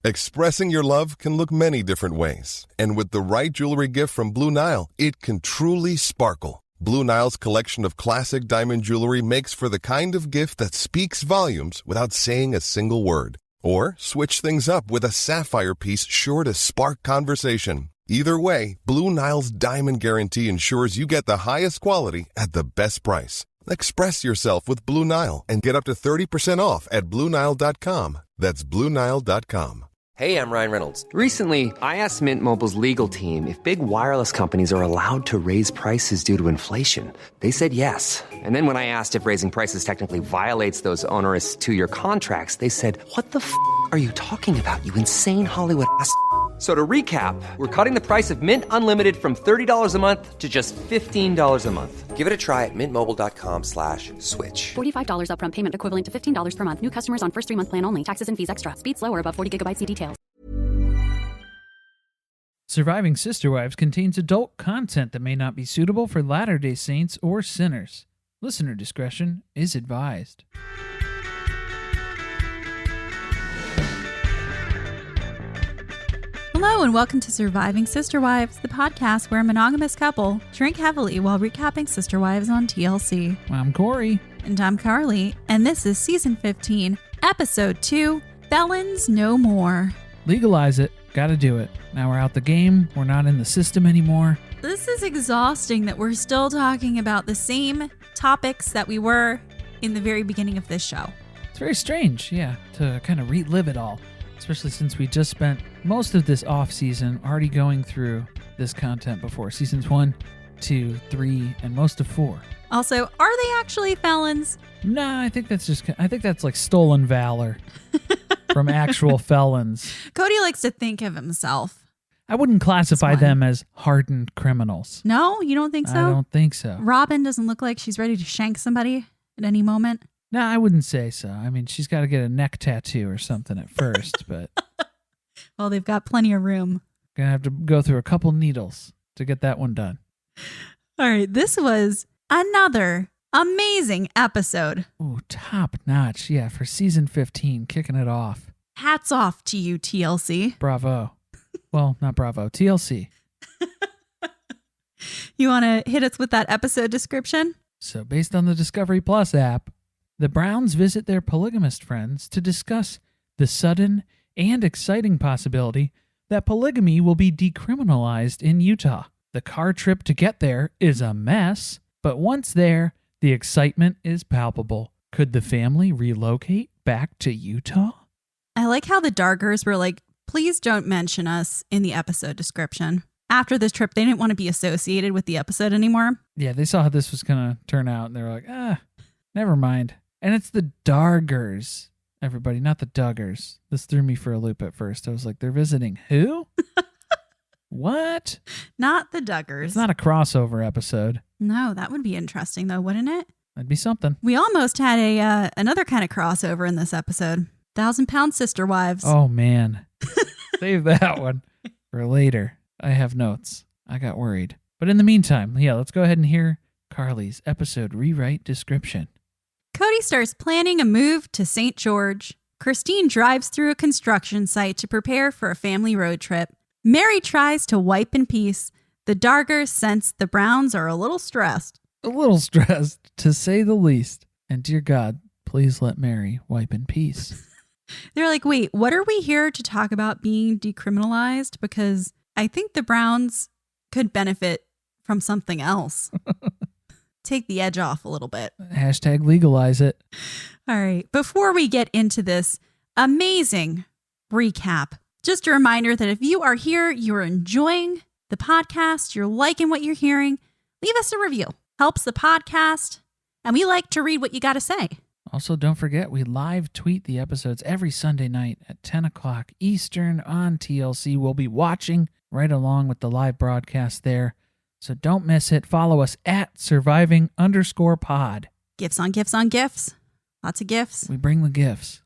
Expressing your love can look many different ways. And with the right jewelry gift from Blue Nile, it can truly sparkle. Blue Nile's collection of classic diamond jewelry makes for the kind of gift that speaks volumes without saying a single word. Or switch things up with a sapphire piece sure to spark conversation. Either way, Blue Nile's Diamond Guarantee ensures you get the highest quality at the best price. Express yourself with Blue Nile and get up to 30% off at BlueNile.com. That's BlueNile.com. Hey, I'm Ryan Reynolds. Recently, I asked Mint Mobile's legal team if big wireless companies are allowed to raise prices due to inflation. They said yes. And then when I asked if raising prices technically violates those onerous two-year contracts, they said, "What the f*** are you talking about, you insane Hollywood ass f- So to recap, we're cutting the price of Mint Unlimited from $30 a month to just $15 a month. Give it a try at mintmobile.com/switch. $45 upfront payment equivalent to $15 per month. New customers on first 3-month plan only. Taxes and fees extra. Speed slower above 40 gigabytes. See details. Surviving Sister Wives contains adult content that may not be suitable for Latter-day Saints or sinners. Listener discretion is advised. Hello and welcome to Surviving Sister Wives, the podcast where a monogamous couple drink heavily while recapping Sister Wives on TLC. I'm Corey. And I'm Carly, and this is Season 15, Episode 2, Felons No More. Legalize it. Gotta do it. Now we're out the game. We're not in the system anymore. This is exhausting that we're still talking about the same topics that we were in the very beginning of this show. It's very strange, yeah, to kind of relive it all. Especially since we just spent most of this off-season already going through this content before. Seasons 1, 2, 3, and most of 4. Also, are they actually felons? No, I think that's like stolen valor from actual felons. Kody likes to think of himself. I wouldn't classify them as hardened criminals. No? You don't think so? I don't think so. Robin doesn't look like she's ready to shank somebody at any moment? No, I wouldn't say so. I mean, she's got to get a neck tattoo or something at first, but... Well, they've got plenty of room. Gonna have to go through a couple needles to get that one done. All right, this was another amazing episode. Ooh, top notch. Yeah, for season 15, kicking it off. Hats off to you, TLC. Bravo. Well, not bravo. TLC. You want to hit us with that episode description? So, based on the Discovery Plus app, the Browns visit their polygamist friends to discuss the sudden and exciting possibility that polygamy will be decriminalized in Utah. The car trip to get there is a mess, but once there, the excitement is palpable. Could the family relocate back to Utah? I like how the Dargers were like, please don't mention us in the episode description. After this trip, they didn't want to be associated with the episode anymore. Yeah, they saw how this was going to turn out, and they were like, never mind. And it's the Dargers, everybody, not the Duggars. This threw me for a loop at first. I was like, they're visiting who? What? Not the Duggars. It's not a crossover episode. No, that would be interesting, though, wouldn't it? That'd be something. We almost had another kind of crossover in this episode. 1,000-pound sister wives. Oh, man. Save that one for later. I have notes. I got worried. But in the meantime, yeah, let's go ahead and hear Carly's episode rewrite description. Kody starts planning a move to St. George. Christine drives through a construction site to prepare for a family road trip. Meri tries to wipe in peace. The Dargers sense the Browns are a little stressed. A little stressed, to say the least. And dear God, please let Meri wipe in peace. They're like, wait, what are we here to talk about being decriminalized? Because I think the Browns could benefit from something else. Take the edge off a little bit. Hashtag legalize it. All right. Before we get into this amazing recap, just a reminder that if you are here, you're enjoying the podcast, you're liking what you're hearing, leave us a review. Helps the podcast, and we like to read what you got to say. Also, don't forget, we live tweet the episodes every Sunday night at 10 o'clock Eastern on TLC. We'll be watching right along with the live broadcast there. So don't miss it. Follow us at surviving_pod. Gifts on gifts on gifts. Lots of gifts. We bring the gifts.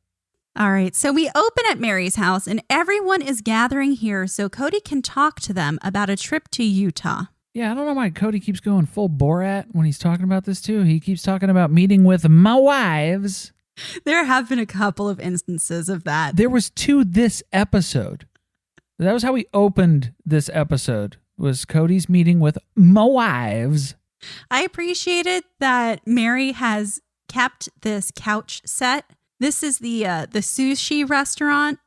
All right. So we open at Meri's house and everyone is gathering here so Kody can talk to them about a trip to Utah. Yeah, I don't know why Kody keeps going full Borat when he's talking about this too. He keeps talking about meeting with my wives. There have been a couple of instances of that. There was 2 this episode. That was how we opened this episode, was Kody's meeting with my wives. I appreciated that Meri has kept this couch set. This is the sushi restaurant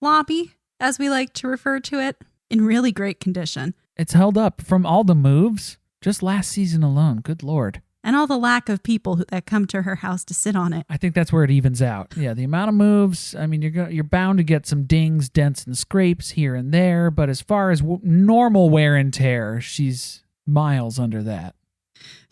lobby, as we like to refer to it, in really great condition. It's held up from all the moves, just last season alone. Good Lord. And all the lack of people that come to her house to sit on it. I think that's where it evens out. Yeah, the amount of moves, I mean, you're bound to get some dings, dents, and scrapes here and there, but as far as normal wear and tear, she's miles under that.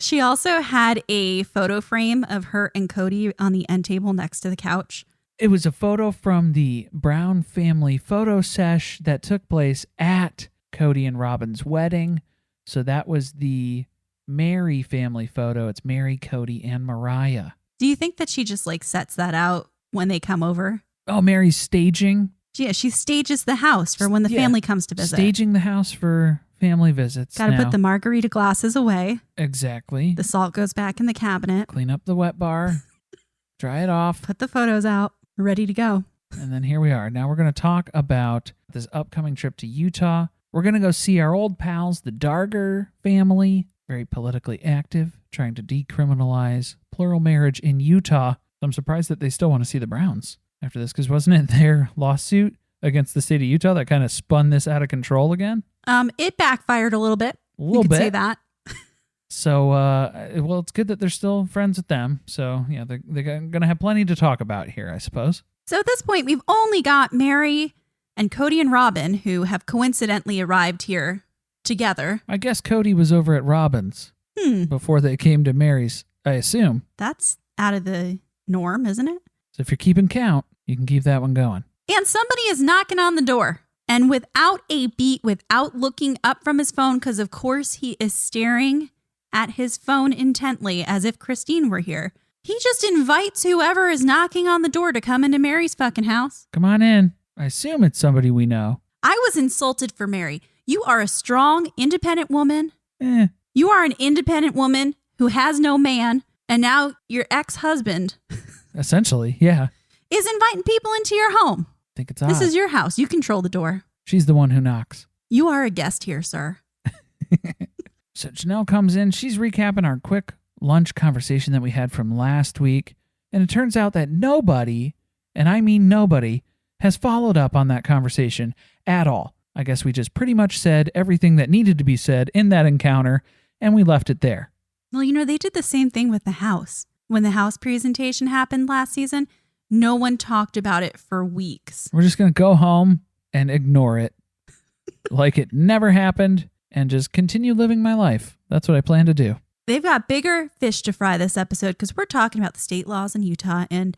She also had a photo frame of her and Kody on the end table next to the couch. It was a photo from the Brown family photo sesh that took place at Kody and Robin's wedding. So that was the Meri family photo. It's Meri, Kody, and Mariah. Do you think that she just like sets that out when they come over? Oh, Meri's staging? Yeah, she stages the house for when the family comes to visit. Staging the house for family visits. Got to put the margarita glasses away. Exactly. The salt goes back in the cabinet. Clean up the wet bar. Dry it off. Put the photos out. Ready to go. And then here we are. Now we're going to talk about this upcoming trip to Utah. We're going to go see our old pals, the Darger family. Very politically active, trying to decriminalize plural marriage in Utah. I'm surprised that they still want to see the Browns after this, because wasn't it their lawsuit against the state of Utah that kind of spun this out of control again? It backfired a little bit. A little bit. You could say that. So, well, it's good that they're still friends with them. So, yeah, they're going to have plenty to talk about here, I suppose. So at this point, we've only got Meri and Kody and Robin, who have coincidentally arrived here together. I guess Kody was over at Robin's before they came to Meri's, I assume. That's out of the norm, isn't it? So if you're keeping count, you can keep that one going. And somebody is knocking on the door. And without a beat, without looking up from his phone, because of course he is staring at his phone intently as if Christine were here, he just invites whoever is knocking on the door to come into Meri's fucking house. Come on in. I assume it's somebody we know. I was insulted for Meri. You are a strong, independent woman. You are an independent woman who has no man, and now your ex-husband, essentially, yeah, is inviting people into your home. I think it's odd. This is your house. You control the door. She's the one who knocks. You are a guest here, sir. So Janelle comes in. She's recapping our quick lunch conversation that we had from last week. And it turns out that nobody, and I mean nobody, has followed up on that conversation at all. I guess we just pretty much said everything that needed to be said in that encounter, and we left it there. Well, you know, they did the same thing with the house. When the house presentation happened last season, no one talked about it for weeks. We're just going to go home and ignore it like it never happened and just continue living my life. That's what I plan to do. They've got bigger fish to fry this episode because we're talking about the state laws in Utah. And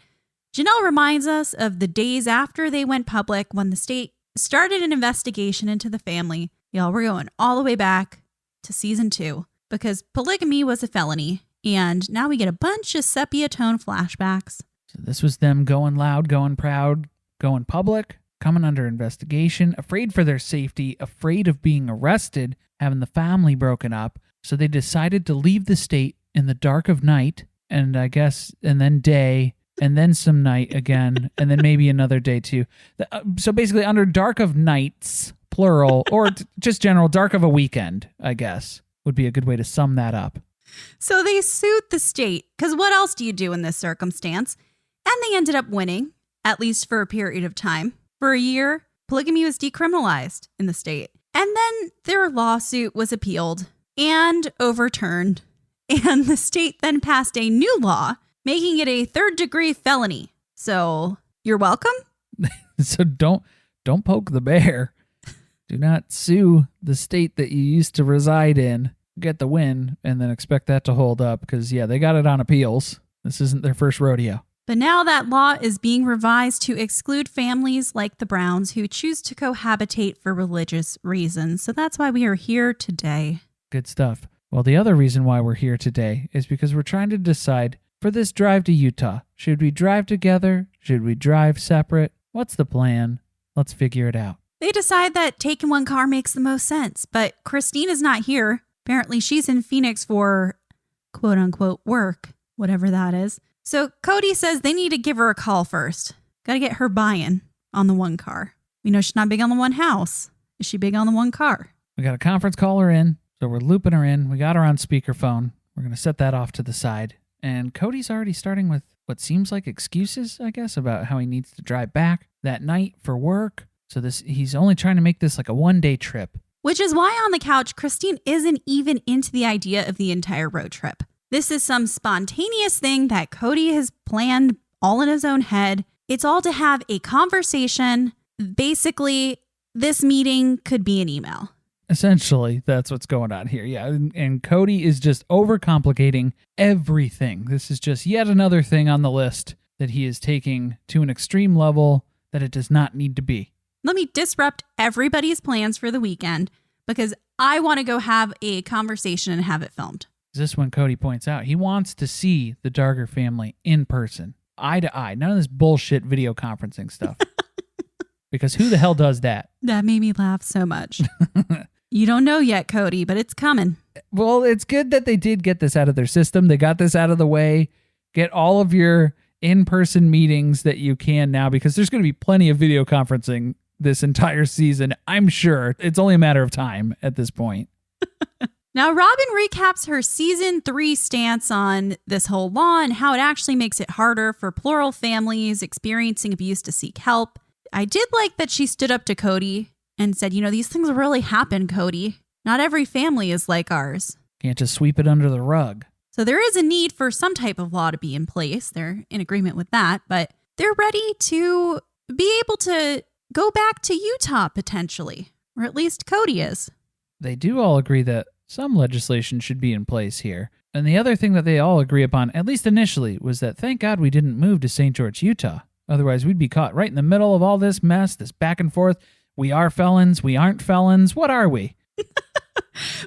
Janelle reminds us of the days after they went public when the state started an investigation into the family. Y'all, we're going all the way back to season 2 because polygamy was a felony. And now we get a bunch of sepia tone flashbacks. So this was them going loud, going proud, going public, coming under investigation, afraid for their safety, afraid of being arrested, having the family broken up. So they decided to leave the state in the dark of night, and I guess, and then day, and then some night again, and then maybe another day too. So basically under dark of nights, plural, or just general dark of a weekend, I guess, would be a good way to sum that up. So they sued the state, because what else do you do in this circumstance? And they ended up winning, at least for a period of time. For a year, polygamy was decriminalized in the state. And then their lawsuit was appealed and overturned. And the state then passed a new law, making it a third-degree felony. So you're welcome? So don't poke the bear. Do not sue the state that you used to reside in, get the win, and then expect that to hold up. Because, yeah, they got it on appeals. This isn't their first rodeo. But now that law is being revised to exclude families like the Browns who choose to cohabitate for religious reasons. So that's why we are here today. Good stuff. Well, the other reason why we're here today is because we're trying to decide for this drive to Utah. Should we drive together? Should we drive separate? What's the plan? Let's figure it out. They decide that taking one car makes the most sense, but Christine is not here. Apparently she's in Phoenix for quote unquote work, whatever that is. So Kody says they need to give her a call first. Got to get her buy-in on the one car. We know she's not big on the one house. Is she big on the one car? We got a conference caller in, so we're looping her in. We got her on speakerphone. We're going to set that off to the side. And Cody's already starting with what seems like excuses, I guess, about how he needs to drive back that night for work. So he's only trying to make this like a one-day trip. Which is why on the couch, Christine isn't even into the idea of the entire road trip. This is some spontaneous thing that Kody has planned all in his own head. It's all to have a conversation. Basically, this meeting could be an email. Essentially, that's what's going on here. Yeah, and Kody is just overcomplicating everything. This is just yet another thing on the list that he is taking to an extreme level that it does not need to be. Let me disrupt everybody's plans for the weekend because I want to go have a conversation and have it filmed. Is this when Kody points out he wants to see the Darger family in person, eye to eye, none of this bullshit video conferencing stuff. Because who the hell does that? That made me laugh so much. You don't know yet, Kody, but it's coming. Well, it's good that they did get this out of their system. They got this out of the way. Get all of your in-person meetings that you can now, because there's going to be plenty of video conferencing this entire season. I'm sure it's only a matter of time at this point. Now, Robin recaps her season 3 stance on this whole law and how it actually makes it harder for plural families experiencing abuse to seek help. I did like that she stood up to Kody and said, these things really happen, Kody. Not every family is like ours. Can't just sweep it under the rug. So there is a need for some type of law to be in place. They're in agreement with that, but they're ready to be able to go back to Utah potentially, or at least Kody is. They do all agree that some legislation should be in place here. And the other thing that they all agree upon, at least initially, was that thank God we didn't move to St. George, Utah. Otherwise, we'd be caught right in the middle of all this mess, this back and forth. We are felons. We aren't felons. What are we?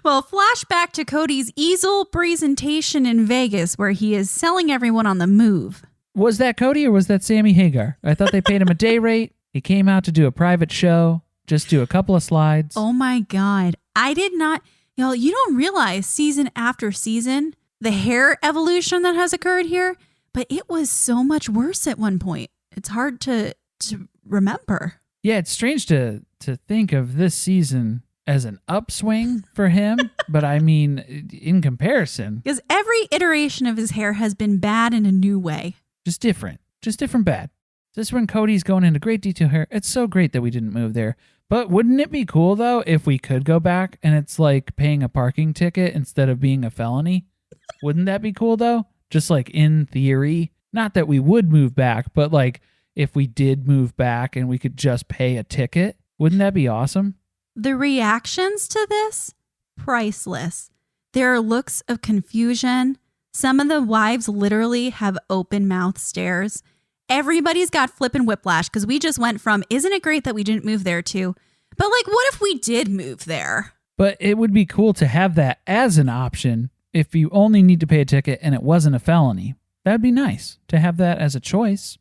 Well, flashback to Kody's easel presentation in Vegas where he is selling everyone on the move. Was that Kody or was that Sammy Hagar? I thought they paid him a day rate. He came out to do a private show, just do a couple of slides. Oh my God. I did not, you don't realize season after season, the hair evolution that has occurred here, but it was so much worse at one point. It's hard to remember. Yeah, it's strange to think of this season as an upswing for him, but I mean, in comparison. Because every iteration of his hair has been bad in a new way. Just different bad. This is when Kody's going into great detail here. It's so great that we didn't move there. But wouldn't it be cool, though, if we could go back and it's like paying a parking ticket instead of being a felony? Wouldn't that be cool, though? Just like in theory. Not that we would move back, but like if we did move back and we could just pay a ticket, wouldn't that be awesome? The reactions to this, priceless. There are looks of confusion. Some of the wives literally have open mouth stares. Everybody's got flippin' whiplash because we just went from, isn't it great that we didn't move there to, but like, what if we did move there? But it would be cool to have that as an option if you only need to pay a ticket and it wasn't a felony. That'd be nice to have that as a choice.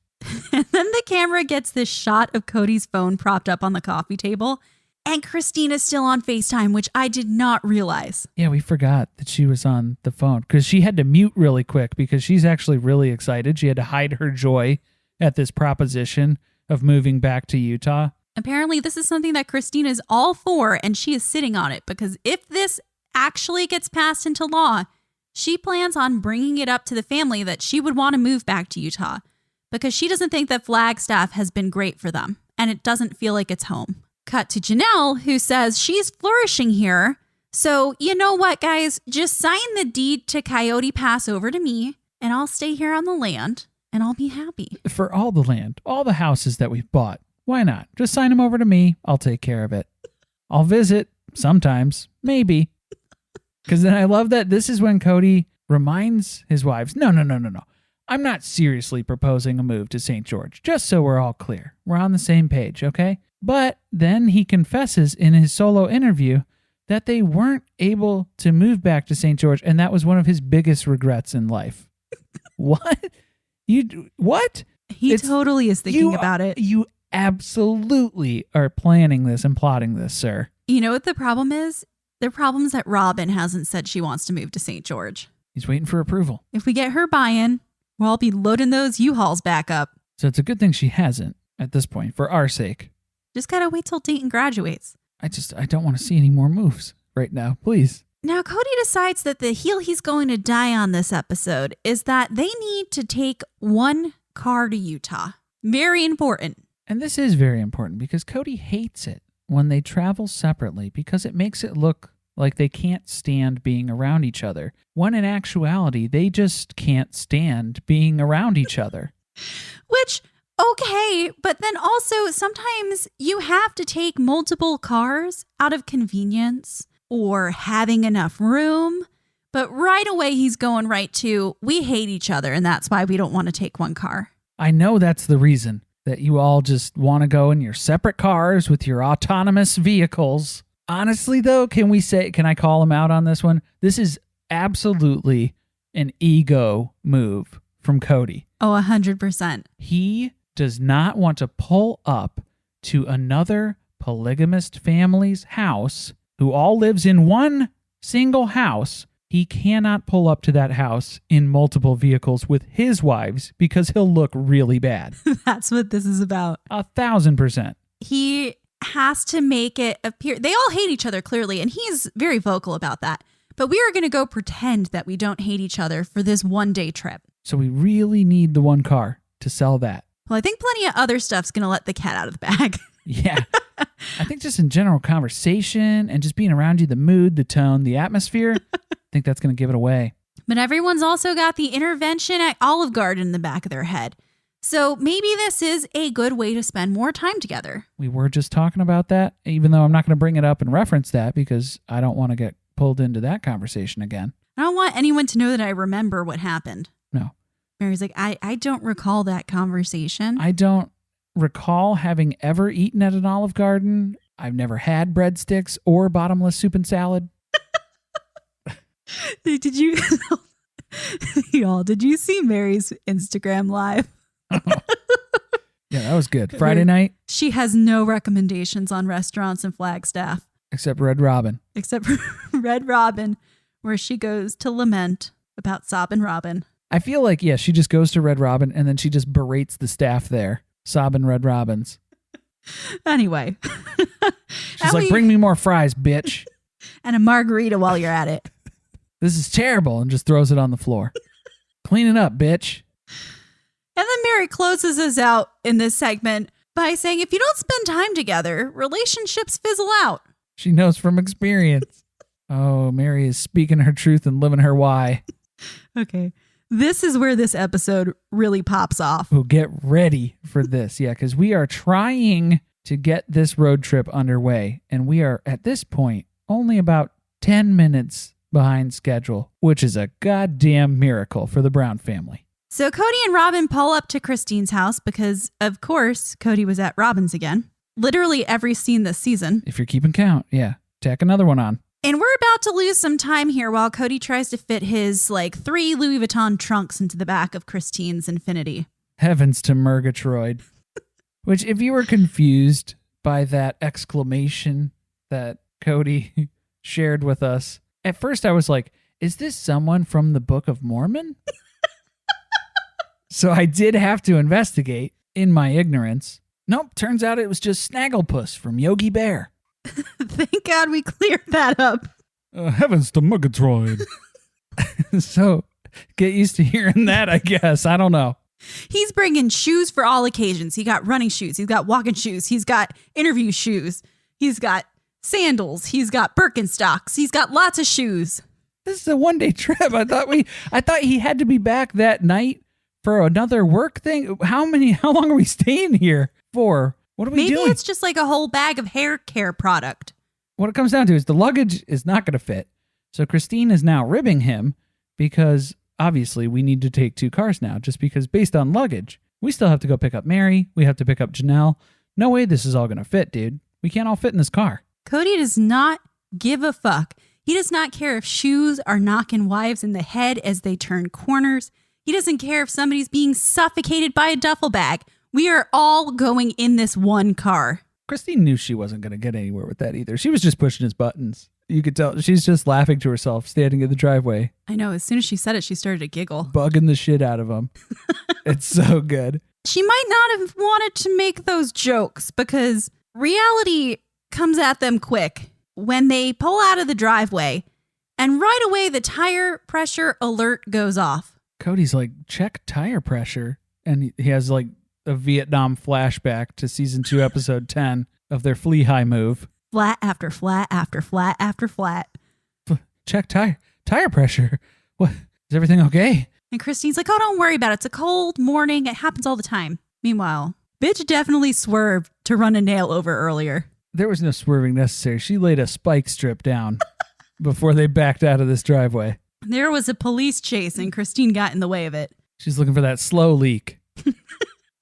And then the camera gets this shot of Kody's phone propped up on the coffee table. And Christina's still on FaceTime, which I did not realize. Yeah, we forgot that she was on the phone because she had to mute really quick because she's actually really excited. She had to hide her joy at this proposition of moving back to Utah. Apparently, this is something that Christina is all for, and she is sitting on it because if this actually gets passed into law, she plans on bringing it up to the family that she would want to move back to Utah because she doesn't think that Flagstaff has been great for them, and it doesn't feel like it's home. Cut to Janelle, who says she's flourishing here. So you know what, guys? Just sign the deed to Coyote Pass over to me, and I'll stay here on the land, and I'll be happy. For all the land, all the houses that we've bought, why not? Just sign them over to me. I'll take care of it. I'll visit sometimes, maybe. Because then I love that this is when Kody reminds his wives, no. I'm not seriously proposing a move to St. George, just so we're all clear. We're on the same page, okay? But then he confesses in his solo interview that they weren't able to move back to St. George, and that was one of his biggest regrets in life. What? What? He totally is thinking about it. You absolutely are planning this and plotting this, sir. You know what the problem is? The problem is that Robin hasn't said she wants to move to St. George. He's waiting for approval. If we get her buy-in, We'll all be loading those U-Hauls back up. So it's a good thing she hasn't at this point, for our sake. Just gotta wait till Dayton graduates. I don't want to see any more moves right now, please. Now, Kody decides that the hill he's going to die on this episode is that they need to take one car to Utah. Very important. And this is very important because Kody hates it when they travel separately because it makes it look like they can't stand being around each other, when in actuality, they just can't stand being around each other. Which, okay, but then also sometimes you have to take multiple cars out of convenience or having enough room. But right away, he's going right to, we hate each other, and that's why we don't want to take one car. I know that's the reason, that you all just want to go in your separate cars with your autonomous vehicles. Honestly, though, can I call him out on this one? This is absolutely an ego move from Kody. Oh, 100%. He does not want to pull up to another polygamist family's house who all lives in one single house. He cannot pull up to that house in multiple vehicles with his wives because he'll look really bad. That's what this is about. 1,000%. He has to make it appear they all hate each other clearly, and he's very vocal about that. But we are going to go pretend that we don't hate each other for this one-day trip. So we really need the one car to sell that. Well, I think plenty of other stuff's going to let the cat out of the bag. Yeah. I think just in general conversation and just being around you, the mood, the tone, the atmosphere, I think that's going to give it away. But everyone's also got the intervention at Olive Garden in the back of their head. So maybe this is a good way to spend more time together. We were just talking about that, even though I'm not going to bring it up and reference that because I don't want to get pulled into that conversation again. I don't want anyone to know that I remember what happened. No. Meri's like, I don't recall that conversation. I don't recall having ever eaten at an Olive Garden. I've never had breadsticks or bottomless soup and salad. Did you, y'all, did you see Meri's Instagram live? Yeah, that was good. Friday night. She has no recommendations on restaurants in Flagstaff. Except Red Robin. Except for Red Robin, where she goes to lament about Sobbin' Robin. I feel like, yeah, she just goes to Red Robin and then she just berates the staff there. Sobbing Red Robins. Anyway. She's like, bring me more fries, bitch. And a margarita while you're at it. This is terrible, and just throws it on the floor. Clean it up, bitch. And then Meri closes us out in this segment by saying, if you don't spend time together, relationships fizzle out. She knows from experience. Oh, Meri is speaking her truth and living her why. Okay. This is where this episode really pops off. Oh, get ready for this. Yeah, because we are trying to get this road trip underway. And we are, at this point, only about 10 minutes behind schedule, which is a goddamn miracle for the Brown family. So Kody and Robin pull up to Christine's house because, of course, Kody was at Robin's again. Literally every scene this season. If you're keeping count, yeah. Tack another one on. And we're about to lose some time here while Kody tries to fit his, 3 Louis Vuitton trunks into the back of Christine's Infiniti. Heavens to Murgatroyd. Which, if you were confused by that exclamation that Kody shared with us, at first I was like, is this someone from the Book of Mormon? So I did have to investigate in my ignorance. Nope, turns out it was just Snagglepuss from Yogi Bear. Thank God we cleared that up. Heavens to Murgatroyd. So get used to hearing that, I guess. I don't know. He's bringing shoes for all occasions. He got running shoes. He's got walking shoes. He's got interview shoes. He's got sandals. He's got Birkenstocks. He's got lots of shoes. This is a one-day trip. I thought he had to be back that night for another work thing. How long are we staying here for? What are we doing? Maybe it's just like a whole bag of hair care product. What it comes down to is the luggage is not going to fit. So Christine is now ribbing him because obviously we need to take 2 cars now just because based on luggage, we still have to go pick up Meri. We have to pick up Janelle. No way this is all going to fit, dude. We can't all fit in this car. Kody does not give a fuck. He does not care if shoes are knocking wives in the head as they turn corners. He doesn't care if somebody's being suffocated by a duffel bag. We are all going in this one car. Christine knew she wasn't going to get anywhere with that either. She was just pushing his buttons You could tell she's just laughing to herself, standing in the driveway. I know. As soon as she said it, she started to giggle. Bugging the shit out of him. It's so good. She might not have wanted to make those jokes because reality comes at them quick when they pull out of the driveway, and right away the tire pressure alert goes off. Kody's like, check tire pressure. And he has like a Vietnam flashback to season 2, episode 10 of their flea high move. Flat after flat after flat after flat. Check tire pressure. What? Is everything okay? And Christine's like, oh, don't worry about it. It's a cold morning. It happens all the time. Meanwhile, bitch definitely swerved to run a nail over earlier. There was no swerving necessary. She laid a spike strip down before they backed out of this driveway. There was a police chase and Christine got in the way of it. She's looking for that slow leak.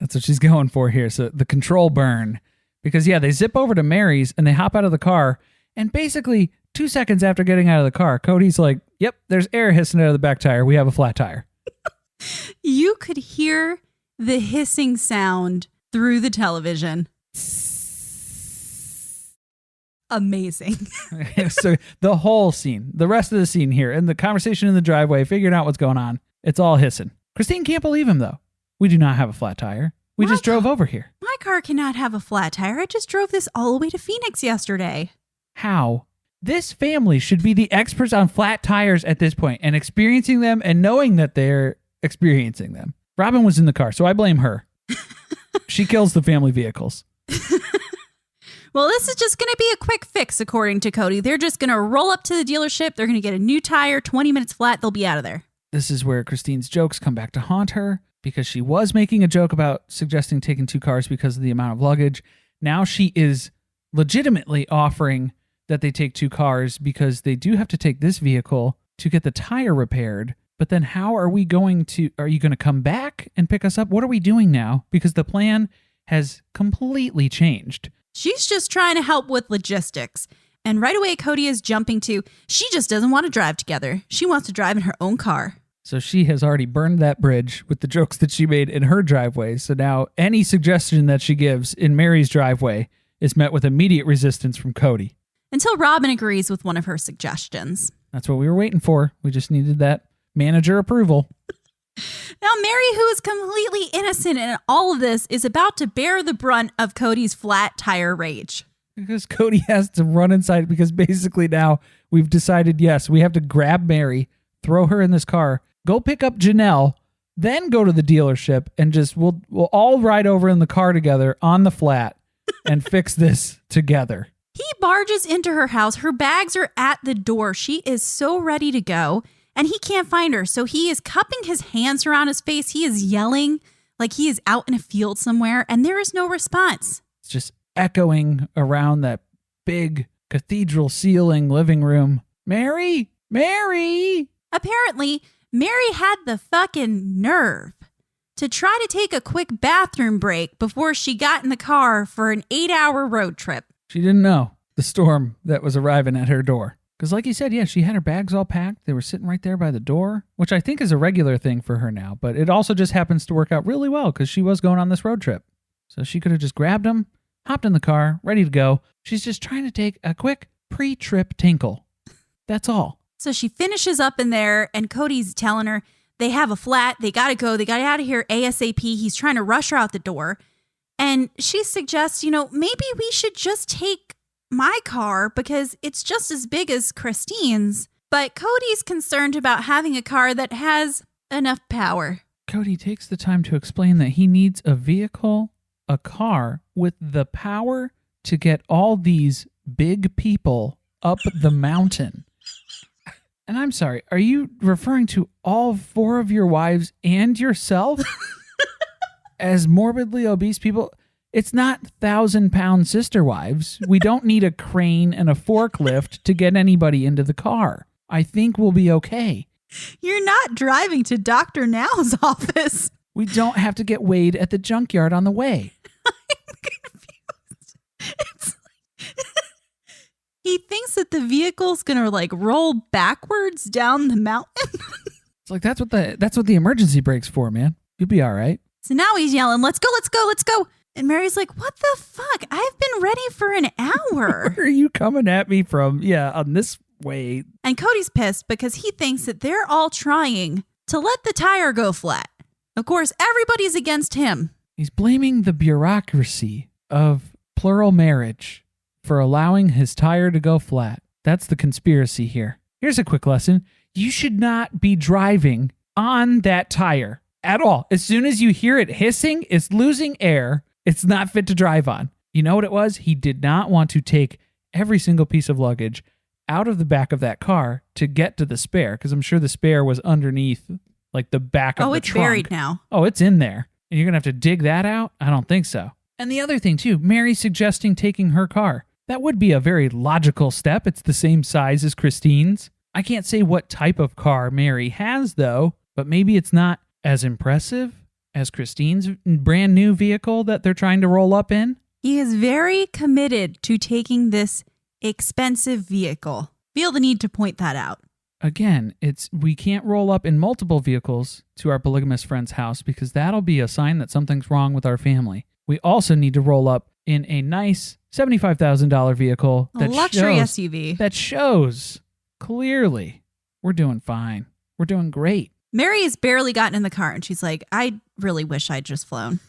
That's what she's going for here. So the control burn. Because, yeah, they zip over to Meri's and they hop out of the car. And basically, 2 seconds after getting out of the car, Kody's like, yep, there's air hissing out of the back tire. We have a flat tire. You could hear the hissing sound through the television. Amazing. So the whole scene, the rest of the scene here, and the conversation in the driveway, figuring out what's going on, it's all hissing. Christine can't believe him, though. We do not have a flat tire. We just drove over here. My car cannot have a flat tire. I just drove this all the way to Phoenix yesterday. How? This family should be the experts on flat tires at this point and experiencing them and knowing that they're experiencing them. Robin was in the car, so I blame her. She kills the family vehicles. Well, this is just going to be a quick fix, according to Kody. They're just going to roll up to the dealership. They're going to get a new tire, 20 minutes flat. They'll be out of there. This is where Christine's jokes come back to haunt her because she was making a joke about suggesting taking 2 cars because of the amount of luggage. Now she is legitimately offering that they take 2 cars because they do have to take this vehicle to get the tire repaired. But then how are you going to come back and pick us up? What are we doing now? Because the plan has completely changed. She's just trying to help with logistics. And right away, Kody is jumping to, she just doesn't want to drive together. She wants to drive in her own car. So she has already burned that bridge with the jokes that she made in her driveway. So now any suggestion that she gives in Meri's driveway is met with immediate resistance from Kody. Until Robin agrees with one of her suggestions. That's what we were waiting for. We just needed that manager approval. Now, Meri, who is completely innocent in all of this, is about to bear the brunt of Kody's flat tire rage. Because Kody has to run inside because basically now we've decided, yes, we have to grab Meri, throw her in this car, go pick up Janelle, then go to the dealership and just we'll all ride over in the car together on the flat and fix this together. He barges into her house. Her bags are at the door. She is so ready to go. And he can't find her. So he is cupping his hands around his face. He is yelling like he is out in a field somewhere. And there is no response. It's just echoing around that big cathedral ceiling living room. Meri! Meri! Apparently, Meri had the fucking nerve to try to take a quick bathroom break before she got in the car for an 8-hour road trip. She didn't know the storm that was arriving at her door. Because like you said, yeah, she had her bags all packed. They were sitting right there by the door, which I think is a regular thing for her now. But it also just happens to work out really well because she was going on this road trip. So she could have just grabbed them, hopped in the car, ready to go. She's just trying to take a quick pre-trip tinkle. That's all. So she finishes up in there and Kody's telling her they have a flat. They got to go. They got out of here ASAP. He's trying to rush her out the door. And she suggests, maybe we should just take my car because it's just as big as Christine's. But Kody's concerned about having a car that has enough power. Kody takes the time to explain that he needs a vehicle, a car with the power to get all these big people up the mountain. And I'm sorry, are you referring to all 4 of your wives and yourself as morbidly obese people? It's not 1,000-pound sister wives. We don't need a crane and a forklift to get anybody into the car. I think we'll be okay. You're not driving to Dr. Now's office. We don't have to get weighed at the junkyard on the way. I'm confused. It's he thinks that the vehicle's going to roll backwards down the mountain. It's like that's what the emergency brake's for, man. You'll be all right. So now he's yelling, let's go, let's go, let's go. And Meri's like, what the fuck? I've been ready for an hour. Where are you coming at me from? Yeah, on this way. And Kody's pissed because he thinks that they're all trying to let the tire go flat. Of course, everybody's against him. He's blaming the bureaucracy of plural marriage for allowing his tire to go flat. That's the conspiracy here. Here's a quick lesson. You should not be driving on that tire at all. As soon as you hear it hissing, it's losing air. It's not fit to drive on. You know what it was? He did not want to take every single piece of luggage out of the back of that car to get to the spare, because I'm sure the spare was underneath like the back of the trunk. Oh, it's buried now. Oh, it's in there. And you're going to have to dig that out? I don't think so. And the other thing too, Meri suggesting taking her car. That would be a very logical step. It's the same size as Christine's. I can't say what type of car Meri has though, but maybe it's not as impressive as Christine's brand new vehicle that they're trying to roll up in. He is very committed to taking this expensive vehicle. Feel the need to point that out. Again, we can't roll up in multiple vehicles to our polygamous friend's house because that'll be a sign that something's wrong with our family. We also need to roll up in a nice $75,000 vehicle A luxury SUV. That shows clearly we're doing fine. We're doing great. Meri has barely gotten in the car and she's like, I really wish I'd just flown.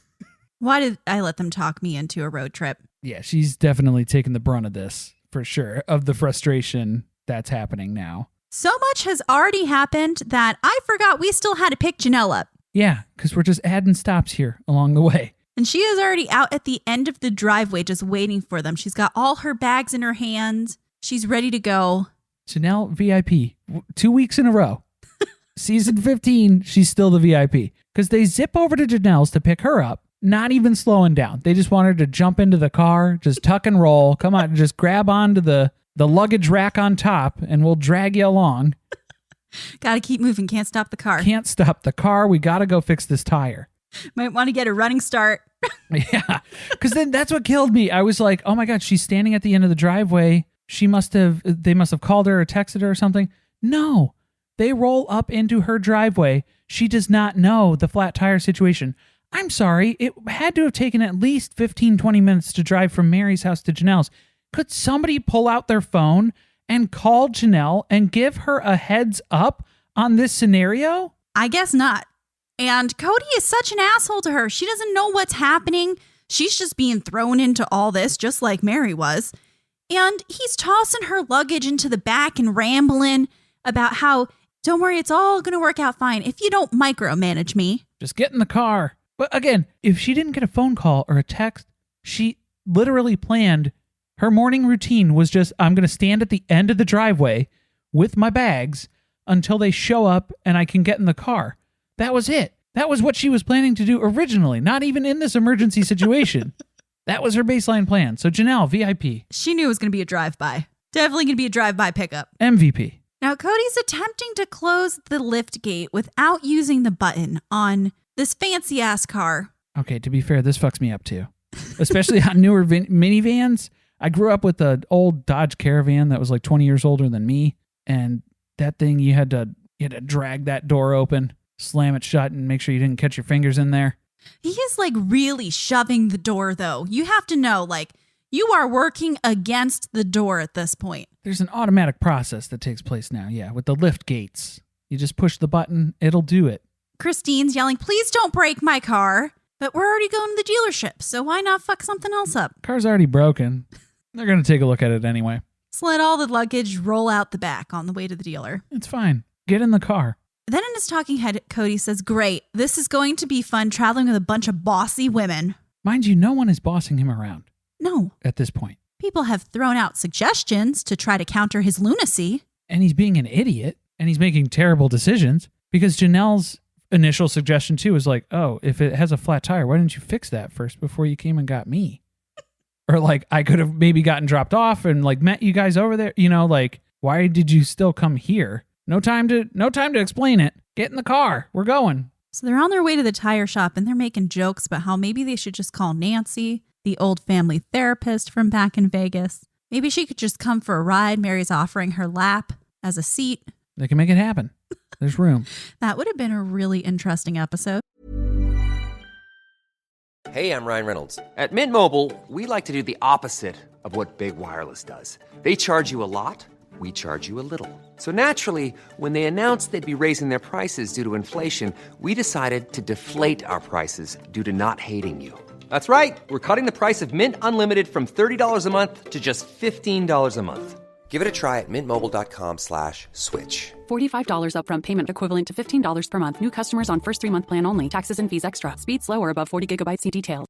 Why did I let them talk me into a road trip? Yeah, she's definitely taking the brunt of this, for sure, of the frustration that's happening now. So much has already happened that I forgot we still had to pick Janelle up. Yeah, because we're just adding stops here along the way. And she is already out at the end of the driveway just waiting for them. She's got all her bags in her hands. She's ready to go. Janelle, VIP, 2 weeks in a row. Season 15, she's still the VIP. Because they zip over to Janelle's to pick her up, not even slowing down. They just want her to jump into the car, just tuck and roll. Come on, just grab onto the luggage rack on top, and we'll drag you along. Got to keep moving. Can't stop the car. Can't stop the car. We got to go fix this tire. Might want to get a running start. Yeah, because then that's what killed me. I was like, oh my God, she's standing at the end of the driveway. They must have called her or texted her or something. No, they roll up into her driveway. She does not know the flat tire situation. I'm sorry. It had to have taken at least 15, 20 minutes to drive from Meri's house to Janelle's. Could somebody pull out their phone and call Janelle and give her a heads up on this scenario? I guess not. And Kody is such an asshole to her. She doesn't know what's happening. She's just being thrown into all this, just like Meri was. And he's tossing her luggage into the back and rambling about how, don't worry, it's all going to work out fine if you don't micromanage me. Just get in the car. But again, if she didn't get a phone call or a text, she literally planned her morning routine was just, I'm going to stand at the end of the driveway with my bags until they show up and I can get in the car. That was it. That was what she was planning to do originally, not even in this emergency situation. That was her baseline plan. So Janelle, VIP. She knew it was going to be a drive-by. Definitely going to be a drive-by pickup. MVP. Now, Kody's attempting to close the lift gate without using the button on this fancy-ass car. Okay, to be fair, this fucks me up too. Especially on newer minivans. I grew up with an old Dodge Caravan that was like 20 years older than me. And that thing, you had to drag that door open, slam it shut, and make sure you didn't catch your fingers in there. He is like really shoving the door, though. You have to know, like, you are working against the door at this point. There's an automatic process that takes place now, yeah, with the lift gates. You just push the button, it'll do it. Christine's yelling, please don't break my car. But we're already going to the dealership, so why not fuck something else up? Car's already broken. They're going to take a look at it anyway. Just let all the luggage roll out the back on the way to the dealer. It's fine. Get in the car. Then in his talking head, Kody says, great, this is going to be fun traveling with a bunch of bossy women. Mind you, no one is bossing him around. No. At this point. People have thrown out suggestions to try to counter his lunacy. And he's being an idiot, and he's making terrible decisions, because Janelle's initial suggestion too was like, oh, if it has a flat tire, why didn't you fix that first before you came and got me? Or like, I could have maybe gotten dropped off and like met you guys over there. You know, like, why did you still come here? No time to explain it. Get in the car. We're going. So they're on their way to the tire shop and they're making jokes about how maybe they should just call Nancy, the old family therapist from back in Vegas. Maybe she could just come for a ride. Meri's offering her lap as a seat. They can make it happen. There's room. That would have been a really interesting episode. Hey, I'm Ryan Reynolds. At Mint Mobile, we like to do the opposite of what Big Wireless does. They charge you a lot, we charge you a little. So naturally, when they announced they'd be raising their prices due to inflation, we decided to deflate our prices due to not hating you. That's right. We're cutting the price of Mint Unlimited from $30 a month to just $15 a month. Give it a try at mintmobile.com/switch. $45 upfront payment equivalent to $15 per month. New customers on first 3-month plan only. Taxes and fees extra. Speed slower above 40 gigabytes. See details.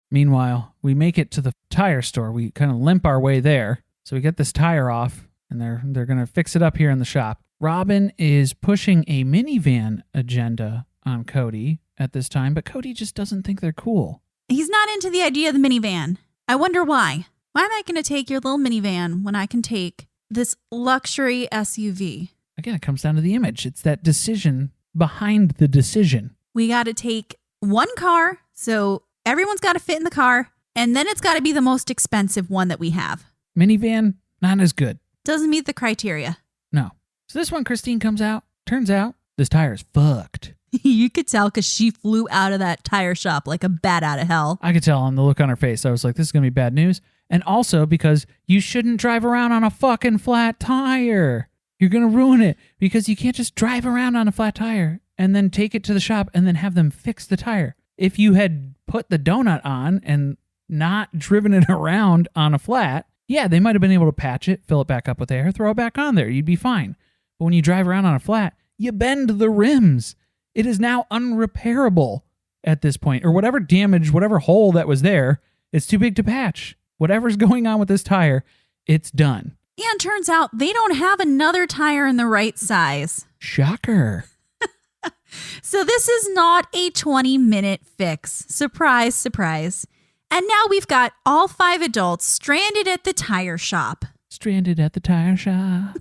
Meanwhile, we make it to the tire store. We kind of limp our way there. So we get this tire off, and they're going to fix it up here in the shop. Robin is pushing a minivan agenda on Kody at this time, but Kody just doesn't think they're cool. He's not into the idea of the minivan. I wonder why. Why am I going to take your little minivan when I can take this luxury SUV? Again, it comes down to the image. It's that decision behind the decision. We got to take one car, so everyone's got to fit in the car, and then it's got to be the most expensive one that we have. Minivan, not as good. Doesn't meet the criteria. No. So this one, Christine comes out. Turns out this tire is fucked. You could tell because she flew out of that tire shop like a bat out of hell. I could tell on the look on her face. I was like, this is going to be bad news. And also because you shouldn't drive around on a fucking flat tire. You're going to ruin it because you can't just drive around on a flat tire and then take it to the shop and then have them fix the tire. If you had put the donut on and not driven it around on a flat, yeah, they might have been able to patch it, fill it back up with air, throw it back on there. You'd be fine. But when you drive around on a flat, you bend the rims. It is now unrepairable at this point, or whatever damage, whatever hole that was there, it's too big to patch. Whatever's going on with this tire, it's done. And turns out they don't have another tire in the right size. Shocker. So this is not a 20-minute fix. Surprise, surprise. And now we've got all 5 adults stranded at the tire shop. Stranded at the tire shop.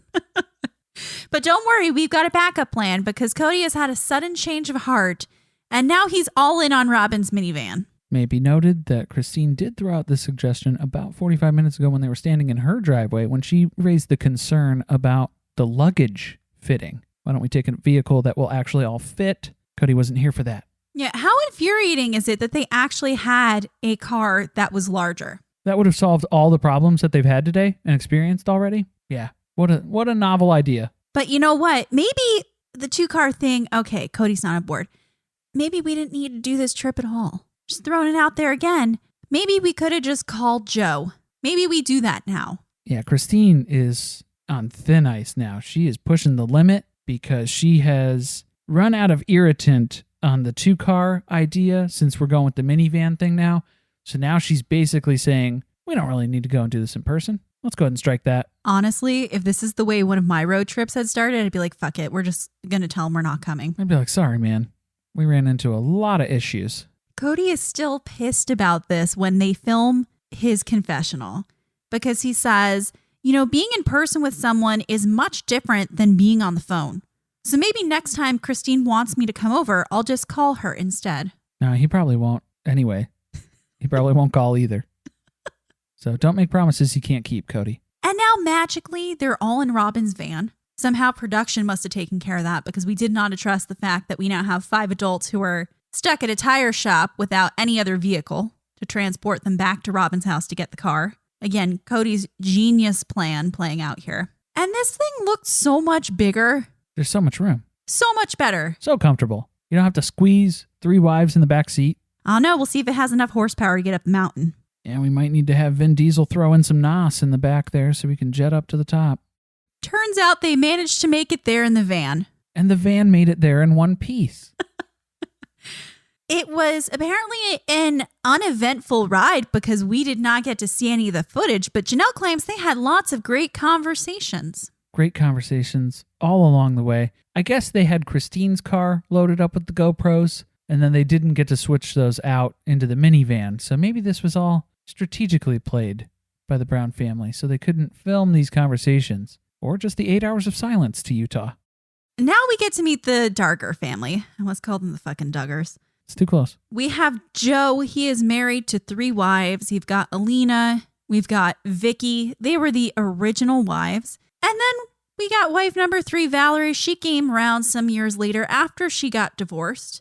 But don't worry, we've got a backup plan because Kody has had a sudden change of heart, and now he's all in on Robin's minivan. May it be noted that Christine did throw out this suggestion about 45 minutes ago when they were standing in her driveway when she raised the concern about the luggage fitting. Why don't we take a vehicle that will actually all fit? Kody wasn't here for that. Yeah, how infuriating is it that they actually had a car that was larger? That would have solved all the problems that they've had today and experienced already. Yeah. What a novel idea. But you know what? Maybe the 2-car thing, okay, Kody's not on board. Maybe we didn't need to do this trip at all. Just throwing it out there again. Maybe we could have just called Joe. Maybe we do that now. Yeah, Christine is on thin ice now. She is pushing the limit because she has run out of irritant on the 2-car idea since we're going with the minivan thing now. So now she's basically saying, we don't really need to go and do this in person. Let's go ahead and strike that. Honestly, if this is the way one of my road trips had started, I'd be like, fuck it. We're just going to tell them we're not coming. I'd be like, sorry, man. We ran into a lot of issues. Kody is still pissed about this when they film his confessional because he says, you know, being in person with someone is much different than being on the phone. So maybe next time Christine wants me to come over, I'll just call her instead. No, he probably won't. Anyway, he probably won't call either. So don't make promises you can't keep, Kody. And now magically, they're all in Robin's van. Somehow production must have taken care of that because we did not address the fact that we now have 5 adults who are stuck at a tire shop without any other vehicle to transport them back to Robin's house to get the car. Again, Kody's genius plan playing out here. And this thing looked so much bigger. There's so much room. So much better. So comfortable. You don't have to squeeze 3 wives in the back seat. I don't know. We'll see if it has enough horsepower to get up the mountain. Yeah, we might need to have Vin Diesel throw in some NOS in the back there so we can jet up to the top. Turns out they managed to make it there in the van. And the van made it there in one piece. It was apparently an uneventful ride because we did not get to see any of the footage, but Janelle claims they had lots of great conversations. Great conversations all along the way. I guess they had Christine's car loaded up with the GoPros, and then they didn't get to switch those out into the minivan. So maybe this was all strategically played by the Brown family so they couldn't film these conversations, or just the 8 hours of silence to Utah. Now we get to meet the Darger family. Let's call them the fucking Duggars. It's too close. We have Joe. He is married to 3 wives. You've got Alina. We've got Vicky. They were the original wives. And then we got wife number 3, Valerie. She came around some years later after she got divorced.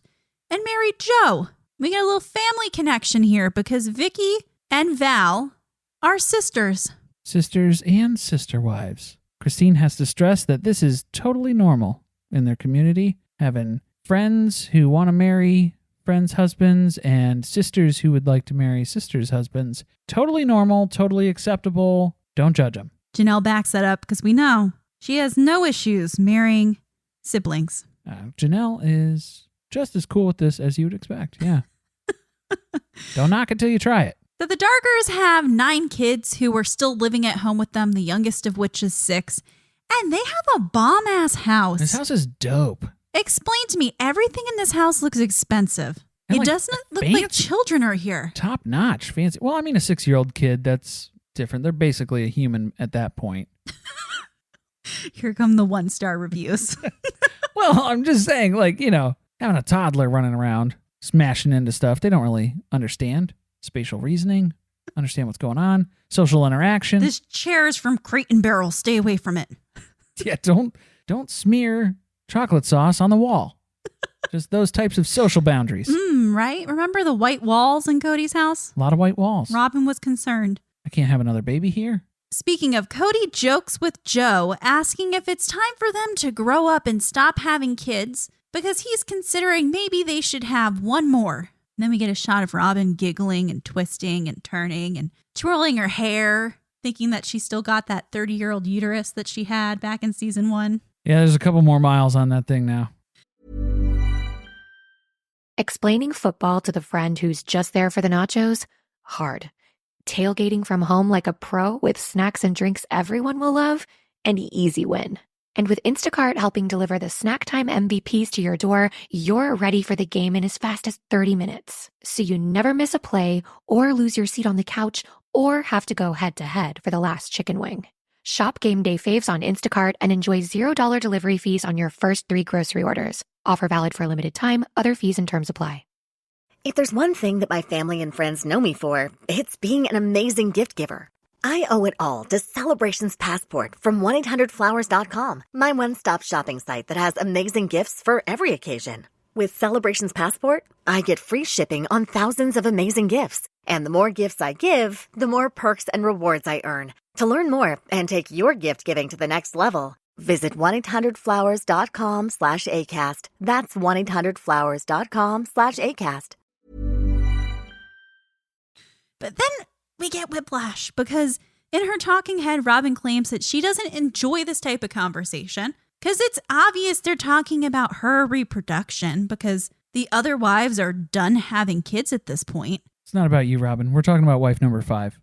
and married Joe. We get a little family connection here because Vicky and Val are sisters. Sisters and sister wives. Christine has to stress that this is totally normal in their community, having friends who want to marry friends' husbands and sisters who would like to marry sisters' husbands. Totally normal, totally acceptable. Don't judge them. Janelle backs that up because we know she has no issues marrying siblings. Janelle is just as cool with this as you would expect. Yeah. Don't knock it till you try it. So the Dargers have 9 kids who are still living at home with them, the youngest of which is 6. And they have a bomb-ass house. This house is dope. Explain to me, everything in this house looks expensive. And it like doesn't look fancy. like children are here. Top notch, fancy. Well, I mean, a 6-year-old kid, that's different. They're basically a human at that point. Here come the 1-star reviews. Well, I'm just saying, like, you know, having a toddler running around, smashing into stuff, they don't really understand spatial reasoning, understand what's going on, social interaction. This chair is from Crate and Barrel. Stay away from it. Yeah, don't smear chocolate sauce on the wall. Just those types of social boundaries. Right? Remember the white walls in Kody's house? A lot of white walls. Robin was concerned. I can't have another baby here. Speaking of, Kody jokes with Joe, asking if it's time for them to grow up and stop having kids because he's considering maybe they should have one more. And then we get a shot of Robin giggling and twisting and turning and twirling her hair, thinking that she still got that 30-year-old uterus that she had back in season 1. Yeah, there's a couple more miles on that thing now. Explaining football to the friend who's just there for the nachos? Hard. Tailgating from home like a pro with snacks and drinks everyone will love? An easy win. And with Instacart helping deliver the snack time MVPs to your door, you're ready for the game in as fast as 30 minutes. So you never miss a play or lose your seat on the couch or have to go head-to-head for the last chicken wing. Shop Game Day Faves on Instacart and enjoy $0 delivery fees on your first 3 grocery orders. Offer valid for a limited time. Other fees and terms apply. If there's one thing that my family and friends know me for, it's being an amazing gift giver. I owe it all to Celebrations Passport from 1-800-Flowers.com, my one-stop shopping site that has amazing gifts for every occasion. With Celebrations Passport, I get free shipping on thousands of amazing gifts. And the more gifts I give, the more perks and rewards I earn. To learn more and take your gift giving to the next level, visit 1-800-Flowers.com/ACAST. That's 1-800-Flowers.com/ACAST. But then we get whiplash because in her talking head, Robin claims that she doesn't enjoy this type of conversation because it's obvious they're talking about her reproduction because the other wives are done having kids at this point. It's not about you, Robin. We're talking about wife number 5.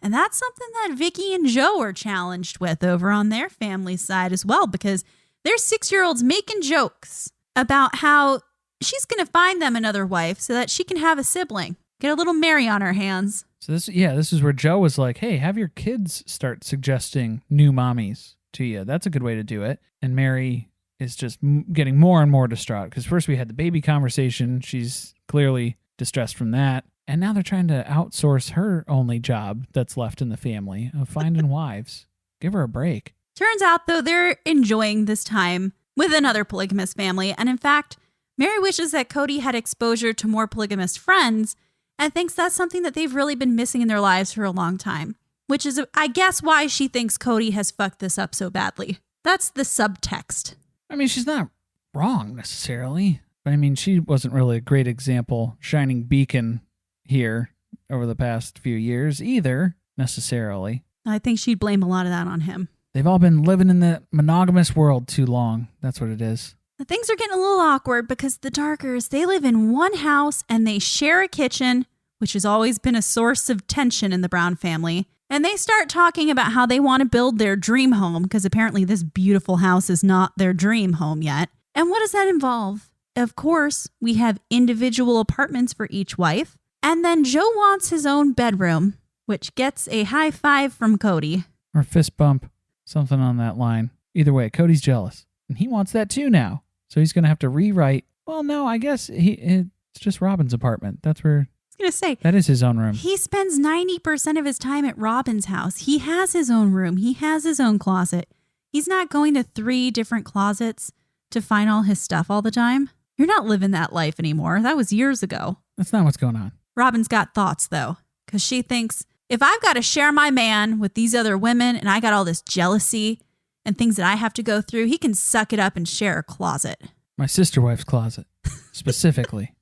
And that's something that Vicky and Joe are challenged with over on their family side as well because they're 6-year-olds making jokes about how she's going to find them another wife so that she can have a sibling. Get a little Meri on her hands. So this is where Joe was like, hey, have your kids start suggesting new mommies to you. That's a good way to do it. And Meri is just getting more and more distraught because first we had the baby conversation. She's clearly distressed from that. And now they're trying to outsource her only job that's left in the family of finding wives. Give her a break. Turns out, though, they're enjoying this time with another polygamous family. And in fact, Meri wishes that Kody had exposure to more polygamous friends and thinks that's something that they've really been missing in their lives for a long time, which is, I guess, why she thinks Kody has fucked this up so badly. That's the subtext. I mean, she's not wrong necessarily, but I mean, she wasn't really a great example, shining beacon here over the past few years either, necessarily. I think she'd blame a lot of that on him. They've all been living in the monogamous world too long. That's what it is. Things are getting a little awkward because the Dargers, they live in one house and they share a kitchen, which has always been a source of tension in the Brown family. And they start talking about how they want to build their dream home because apparently this beautiful house is not their dream home yet. And what does that involve? Of course, we have individual apartments for each wife. And then Joe wants his own bedroom, which gets a high five from Kody. Or fist bump, something on that line. Either way, Cody's jealous. And he wants that too now. So he's going to have to rewrite. Well, no, I guess it's just Robin's apartment. That's where... I was going to say. That is his own room. He spends 90% of his time at Robin's house. He has his own room. He has his own closet. He's not going to 3 different closets to find all his stuff all the time? You're not living that life anymore. That was years ago. That's not what's going on. Robin's got thoughts, though, because she thinks, if I've got to share my man with these other women and I got all this jealousy and things that I have to go through, he can suck it up and share a closet. My sister wife's closet, specifically.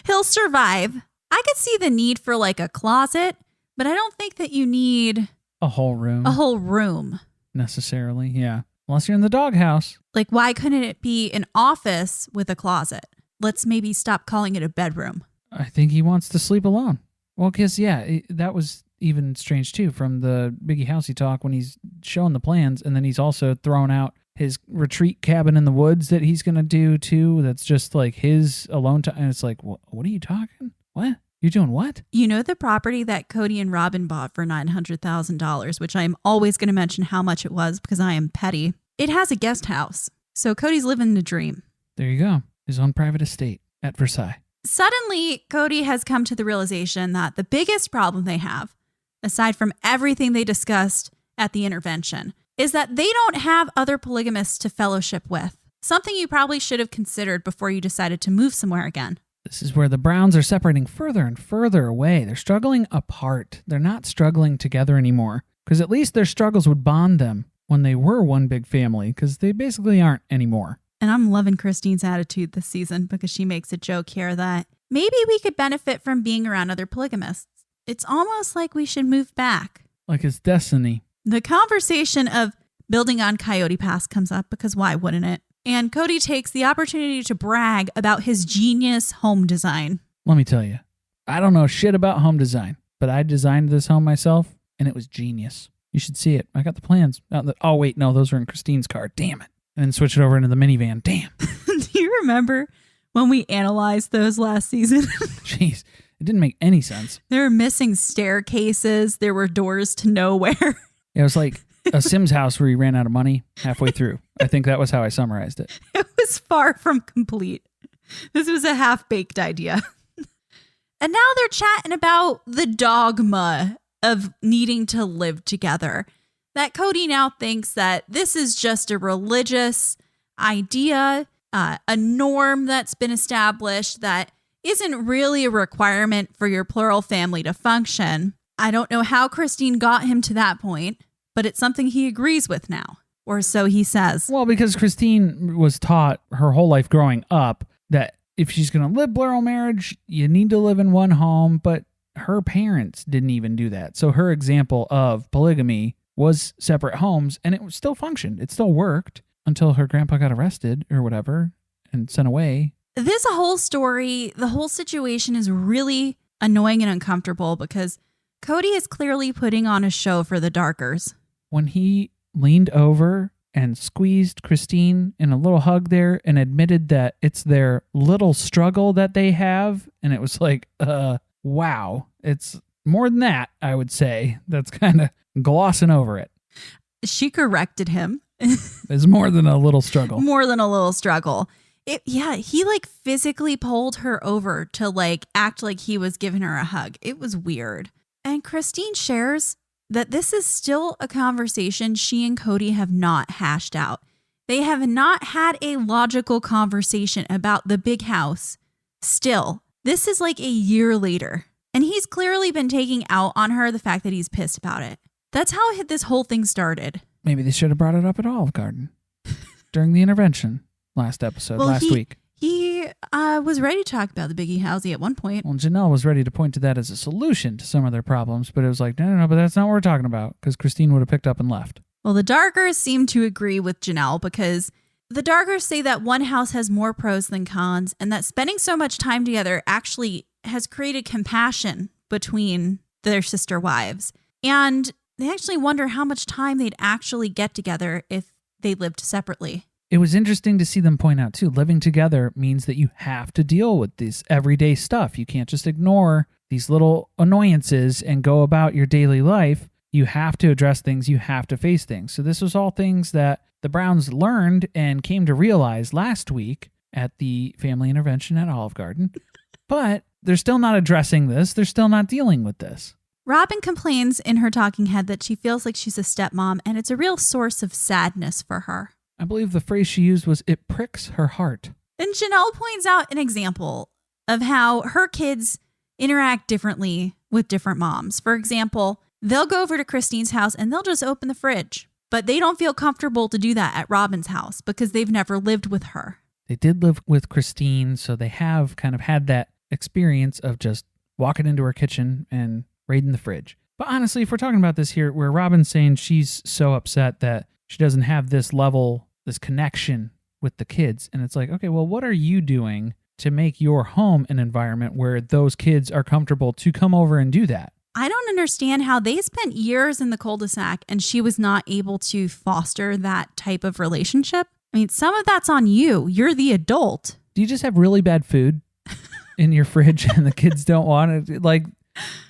He'll survive. I could see the need for like a closet, but I don't think that you need a whole room. A whole room. Necessarily, yeah. Unless you're in the doghouse. Like, why couldn't it be an office with a closet? Let's maybe stop calling it a bedroom. I think he wants to sleep alone. Well, because, that was even strange, too, from the Biggie Housey talk when he's showing the plans, and then he's also throwing out his retreat cabin in the woods that he's going to do, too. That's just, like, his alone time. And it's like, what are you talking? What? You're doing what? You know the property that Kody and Robin bought for $900,000, which I'm always going to mention how much it was because I am petty. It has a guest house. So Kody's living the dream. There you go. His own private estate at Versailles. Suddenly, Kody has come to the realization that the biggest problem they have, aside from everything they discussed at the intervention, is that they don't have other polygamists to fellowship with. Something you probably should have considered before you decided to move somewhere again. This is where the Browns are separating further and further away. They're struggling apart. They're not struggling together anymore. Because at least their struggles would bond them when they were one big family, because they basically aren't anymore. And I'm loving Christine's attitude this season because she makes a joke here that maybe we could benefit from being around other polygamists. It's almost like we should move back. Like it's destiny. The conversation of building on Coyote Pass comes up because why wouldn't it? And Kody takes the opportunity to brag about his genius home design. Let me tell you, I don't know shit about home design, but I designed this home myself, and it was genius. You should see it. I got the plans. Oh, wait, no, those are in Christine's car. Damn it. And then switch it over into the minivan. Damn. Do you remember when we analyzed those last season? Jeez, it didn't make any sense. There were missing staircases. There were doors to nowhere. It was like a Sims house where you ran out of money halfway through. I think that was how I summarized it. It was far from complete. This was a half-baked idea. And now they're chatting about the dogma of needing to live together. That Kody now thinks that this is just a religious idea, a norm that's been established that isn't really a requirement for your plural family to function. I don't know how Christine got him to that point, but it's something he agrees with now, or so he says. Well, because Christine was taught her whole life growing up that if she's going to live plural marriage, you need to live in one home, but her parents didn't even do that. So her example of polygamy was separate homes, and it still functioned. It still worked until her grandpa got arrested or whatever and sent away. This whole story, the whole situation is really annoying and uncomfortable because Kody is clearly putting on a show for the Dargers. When he leaned over and squeezed Christine in a little hug there and admitted that it's their little struggle that they have, and it was like, wow, it's more than that, I would say. That's kind of glossing over it. She corrected him. It's more than a little struggle. More than a little struggle. He like physically pulled her over to like act like he was giving her a hug. It was weird. And Christine shares that this is still a conversation she and Kody have not hashed out. They have not had a logical conversation about the big house. Still, this is like a year later. And he's clearly been taking out on her the fact that he's pissed about it. That's how this whole thing started. Maybe they should have brought it up at Olive Garden during the intervention last week. He was ready to talk about the Biggie Housey at one point. Well, Janelle was ready to point to that as a solution to some of their problems, but it was like, no, but that's not what we're talking about, because Christine would have picked up and left. Well, the Dargers seem to agree with Janelle because the Dargers say that one house has more pros than cons, and that spending so much time together actually has created compassion between their sister wives. And they actually wonder how much time they'd actually get together if they lived separately. It was interesting to see them point out, too, living together means that you have to deal with this everyday stuff. You can't just ignore these little annoyances and go about your daily life. You have to address things. You have to face things. So this was all things that the Browns learned and came to realize last week at the family intervention at Olive Garden. But they're still not addressing this. They're still not dealing with this. Robin complains in her talking head that she feels like she's a stepmom, and it's a real source of sadness for her. I believe the phrase she used was, it pricks her heart. And Janelle points out an example of how her kids interact differently with different moms. For example, they'll go over to Christine's house and they'll just open the fridge, but they don't feel comfortable to do that at Robin's house because they've never lived with her. They did live with Christine, so they have kind of had that experience of just walking into her kitchen and raiding the fridge. But honestly, if we're talking about this here, where Robin's saying she's so upset that she doesn't have this level, this connection with the kids, and it's like, okay, well, what are you doing to make your home an environment where those kids are comfortable to come over and do that? I don't understand how they spent years in the cul-de-sac and she was not able to foster that type of relationship. I mean, some of that's on you. You're the adult. Do you just have really bad food in your fridge and the kids don't want it? Like,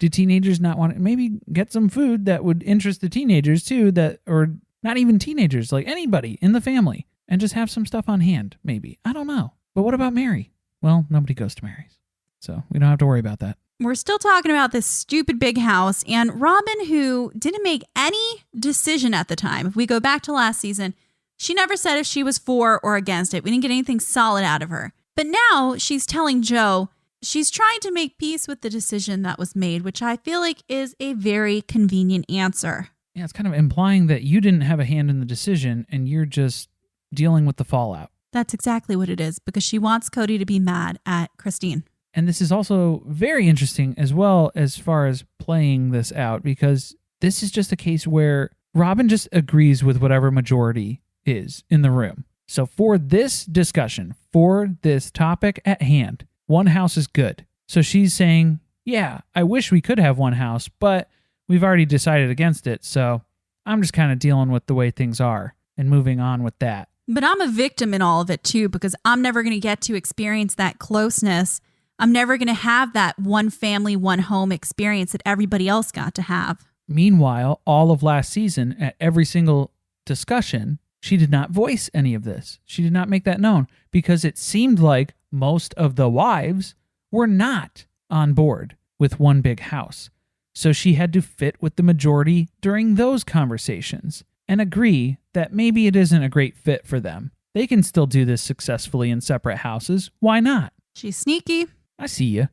do teenagers not want it? Maybe get some food that would interest the teenagers too, that, or not even teenagers, like anybody in the family, and just have some stuff on hand, maybe. I don't know. But what about Meri? Well, nobody goes to Meri's, so we don't have to worry about that. We're still talking about this stupid big house, and Robin, who didn't make any decision at the time. If we go back to last season, she never said if she was for or against it. We didn't get anything solid out of her. But now she's telling Joe she's trying to make peace with the decision that was made, which I feel like is a very convenient answer. Yeah, it's kind of implying that you didn't have a hand in the decision and you're just dealing with the fallout. That's exactly what it is, because she wants Kody to be mad at Christine. And this is also very interesting as well as far as playing this out, because this is just a case where Robin just agrees with whatever majority is in the room. So for this discussion, for this topic at hand, one house is good. So she's saying, yeah, I wish we could have one house, but we've already decided against it. So I'm just kind of dealing with the way things are and moving on with that. But I'm a victim in all of it too, because I'm never going to get to experience that closeness. I'm never going to have that one family, one home experience that everybody else got to have. Meanwhile, all of last season, at every single discussion, she did not voice any of this. She did not make that known because it seemed like most of the wives were not on board with one big house. So she had to fit with the majority during those conversations and agree that maybe it isn't a great fit for them. They can still do this successfully in separate houses. Why not? She's sneaky. I see you.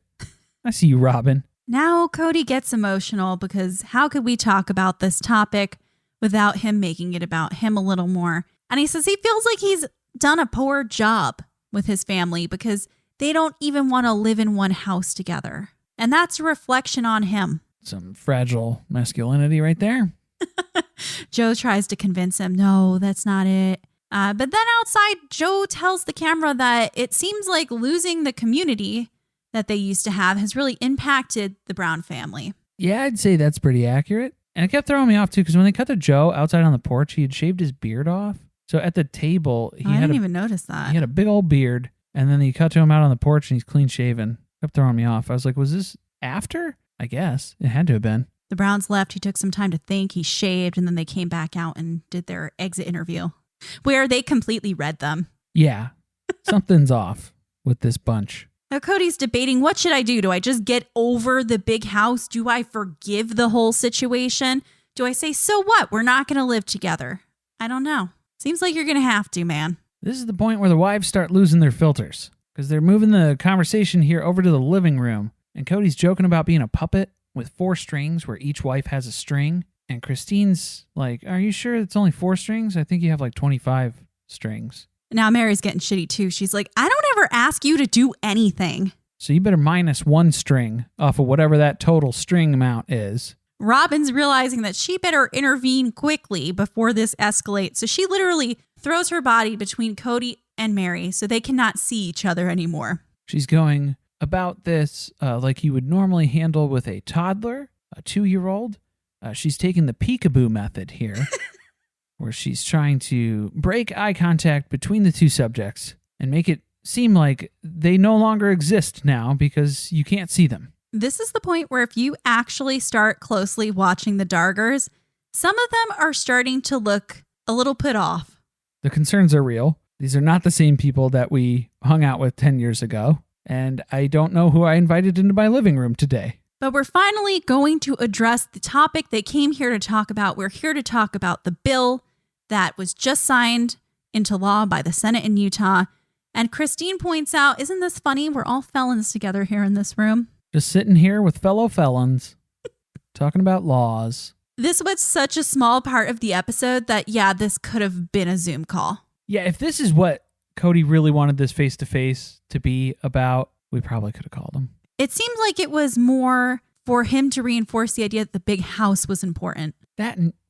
I see you, Robin. Now Kody gets emotional because how could we talk about this topic without him making it about him a little more? And he says he feels like he's done a poor job with his family because they don't even want to live in one house together. And that's a reflection on him. Some fragile masculinity right there. Joe tries to convince him, no, that's not it. But then outside, Joe tells the camera that it seems like losing the community that they used to have has really impacted the Brown family. Yeah, I'd say that's pretty accurate. And it kept throwing me off too, because when they cut to Joe outside on the porch, he had shaved his beard off. So at the table, I didn't even notice that. He had a big old beard, and then he cut to him out on the porch and he's clean shaven. Kept throwing me off. I was like, was this after? I guess. It had to have been. The Browns left. He took some time to think. He shaved, and then they came back out and did their exit interview, where they completely read them. Yeah. Something's off with this bunch. Now, Kody's debating, what should I do? Do I just get over the big house? Do I forgive the whole situation? Do I say, so what? We're not going to live together. I don't know. Seems like you're going to have to, man. This is the point where the wives start losing their filters, because they're moving the conversation here over to the living room. And Kody's joking about being a puppet with 4 strings where each wife has a string. And Christine's like, are you sure it's only 4 strings? I think you have like 25 strings. Now Meri's getting shitty too. She's like, I don't ever ask you to do anything. So you better minus 1 string off of whatever that total string amount is. Robin's realizing that she better intervene quickly before this escalates. So she literally throws her body between Kody and Meri so they cannot see each other anymore. She's going about this like you would normally handle with a toddler, a 2-year-old. She's taking the peekaboo method here, where she's trying to break eye contact between the two subjects and make it seem like they no longer exist now because you can't see them. This is the point where if you actually start closely watching the Dargers, some of them are starting to look a little put off. The concerns are real. These are not the same people that we hung out with 10 years ago. And I don't know who I invited into my living room today. But we're finally going to address the topic they came here to talk about. We're here to talk about the bill that was just signed into law by the Senate in Utah. And Christine points out, isn't this funny? We're all felons together here in this room. Just sitting here with fellow felons, talking about laws. This was such a small part of the episode that, yeah, this could have been a Zoom call. Yeah, if this is what Kody really wanted this face-to-face to be about, we probably could have called him. It seemed like it was more for him to reinforce the idea that the big house was important.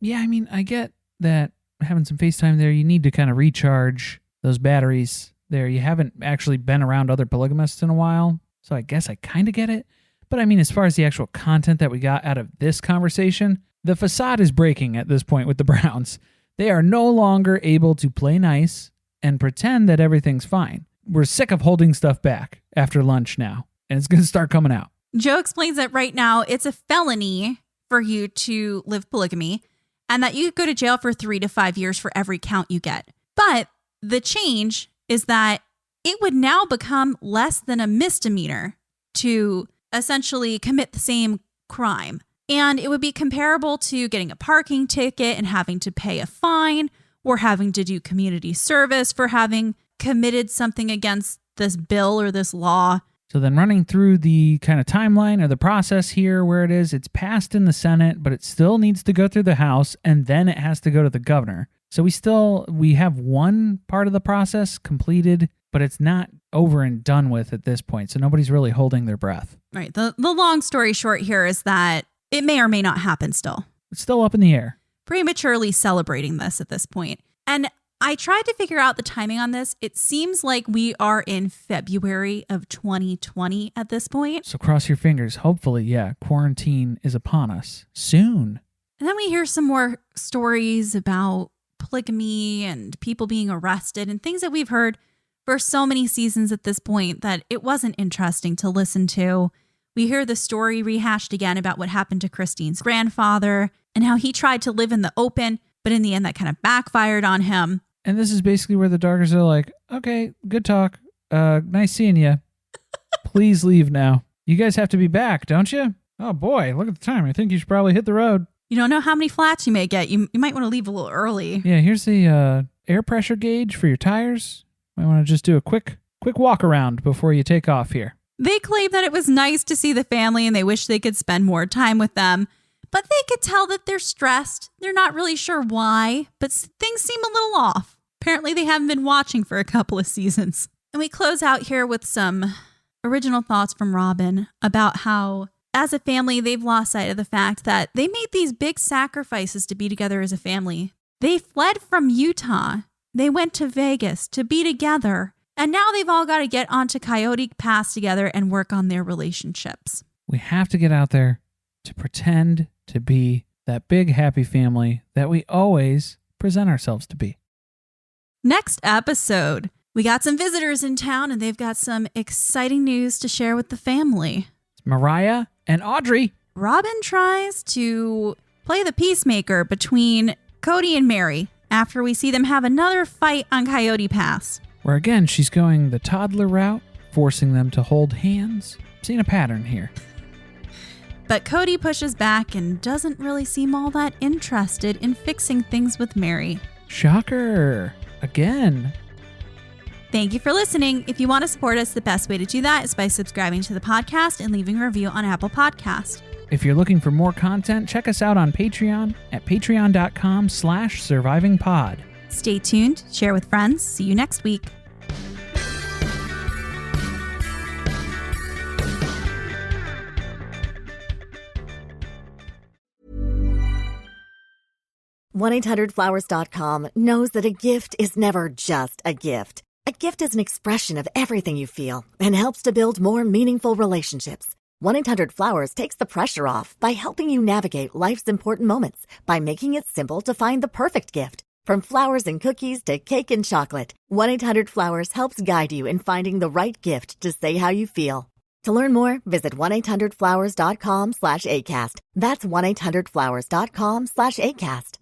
Yeah, I mean, I get that having some FaceTime there, you need to kind of recharge those batteries there. You haven't actually been around other polygamists in a while, so I guess I kind of get it. But I mean, as far as the actual content that we got out of this conversation, the facade is breaking at this point with the Browns. They are no longer able to play nice and pretend that everything's fine. We're sick of holding stuff back after lunch now, and it's going to start coming out. Joe explains that right now it's a felony for you to live polygamy and that you could go to jail for 3 to 5 years for every count you get. But the change is that it would now become less than a misdemeanor to essentially commit the same crime. And it would be comparable to getting a parking ticket and having to pay a fine or having to do community service for having committed something against this bill or this law. So then running through the kind of timeline or the process here where it's passed in the Senate, but it still needs to go through the House and then it has to go to the governor. So we have one part of the process completed, but it's not over and done with at this point. So nobody's really holding their breath. Right. The long story short here is that it may or may not happen still. It's still up in the air. Prematurely celebrating this at this point. And I tried to figure out the timing on this. It seems like we are in February of 2020 at this point. So cross your fingers. Hopefully, yeah, quarantine is upon us soon. And then we hear some more stories about polygamy and people being arrested and things that we've heard for so many seasons at this point that it wasn't interesting to listen to. We hear the story rehashed again about what happened to Christine's grandfather and how he tried to live in the open, but in the end that kind of backfired on him. And this is basically where the Dargers are like, okay, good talk. Nice seeing you. Please leave now. You guys have to be back, don't you? Oh boy, look at the time. I think you should probably hit the road. You don't know how many flats you may get. You might want to leave a little early. Yeah, here's the air pressure gauge for your tires. Might want to just do a quick walk around before you take off here. They claim that it was nice to see the family and they wish they could spend more time with them. But they could tell that they're stressed. They're not really sure why, but things seem a little off. Apparently they haven't been watching for a couple of seasons. And we close out here with some original thoughts from Robin about how, as a family, they've lost sight of the fact that they made these big sacrifices to be together as a family. They fled from Utah. They went to Vegas to be together. And now they've all got to get onto Coyote Pass together and work on their relationships. We have to get out there to pretend to be that big happy family that we always present ourselves to be. Next episode, we got some visitors in town and they've got some exciting news to share with the family. It's Mariah and Audrey. Robin tries to play the peacemaker between Kody and Meri after we see them have another fight on Coyote Pass. Where again, she's going the toddler route, forcing them to hold hands. I'm seeing a pattern here. But Kody pushes back and doesn't really seem all that interested in fixing things with Meri. Shocker. Again. Thank you for listening. If you want to support us, the best way to do that is by subscribing to the podcast and leaving a review on Apple Podcast. If you're looking for more content, check us out on Patreon at patreon.com/survivingpod. Stay tuned, share with friends. See you next week. $1-800-Flowers.com knows that a gift is never just a gift. A gift is an expression of everything you feel and helps to build more meaningful relationships. 1-800-Flowers takes the pressure off by helping you navigate life's important moments by making it simple to find the perfect gift. From flowers and cookies to cake and chocolate, 1-800-Flowers helps guide you in finding the right gift to say how you feel. To learn more, visit 1-800-Flowers.com/ACAST. That's 1-800-Flowers.com/ACAST.